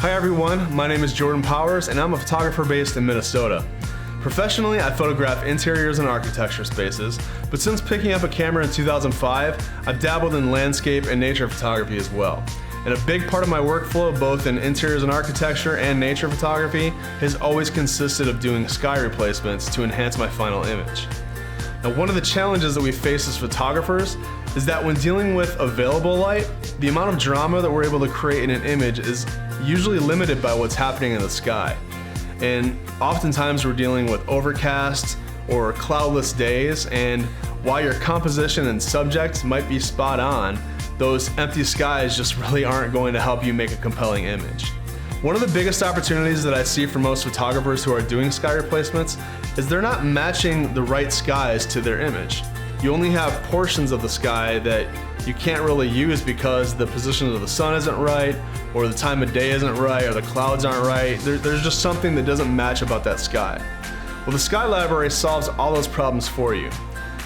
Hi everyone, my name is Jordan Powers and I'm a photographer based in Minnesota. Professionally, I photograph interiors and architecture spaces, but since picking up a camera in 2005, I've dabbled in landscape and nature photography as well. And a big part of my workflow, both in interiors and architecture and nature photography, has always consisted of doing sky replacements to enhance my final image. Now, one of the challenges that we face as photographers is that when dealing with available light, the amount of drama that we're able to create in an image is usually limited by what's happening in the sky. And oftentimes we're dealing with overcast or cloudless days, and while your composition and subject might be spot on, those empty skies just really aren't going to help you make a compelling image. One of the biggest opportunities that I see for most photographers who are doing sky replacements is they're not matching the right skies to their image. You only have portions of the sky that you can't really use because the position of the sun isn't right, or the time of day isn't right, or the clouds aren't right. There's just something that doesn't match about that sky. Well, the Sky Library solves all those problems for you.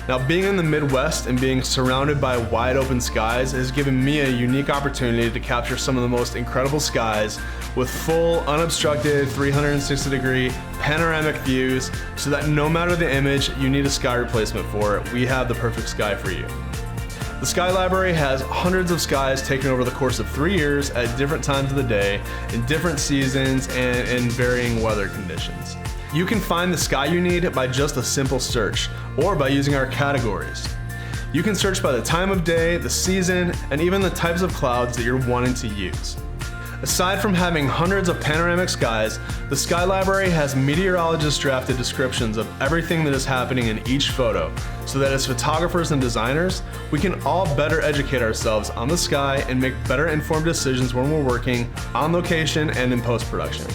Now, being in the Midwest and being surrounded by wide open skies has given me a unique opportunity to capture some of the most incredible skies with full, unobstructed, 360-degree panoramic views, so that no matter the image you need a sky replacement for, we have the perfect sky for you. The Sky Library has hundreds of skies taken over the course of 3 years at different times of the day, in different seasons, and in varying weather conditions. You can find the sky you need by just a simple search, or by using our categories. You can search by the time of day, the season, and even the types of clouds that you're wanting to use. Aside from having hundreds of panoramic skies, the Sky Library has meteorologist drafted descriptions of everything that is happening in each photo, so that as photographers and designers, we can all better educate ourselves on the sky and make better informed decisions when we're working on location and in post-production.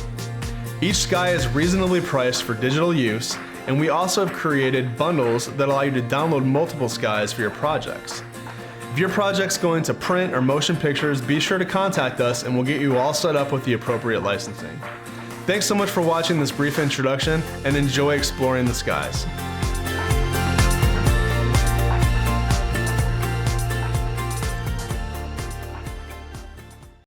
Each sky is reasonably priced for digital use, and we also have created bundles that allow you to download multiple skies for your projects. If your project's going to print or motion pictures, be sure to contact us and we'll get you all set up with the appropriate licensing. Thanks so much for watching this brief introduction, and enjoy exploring the skies.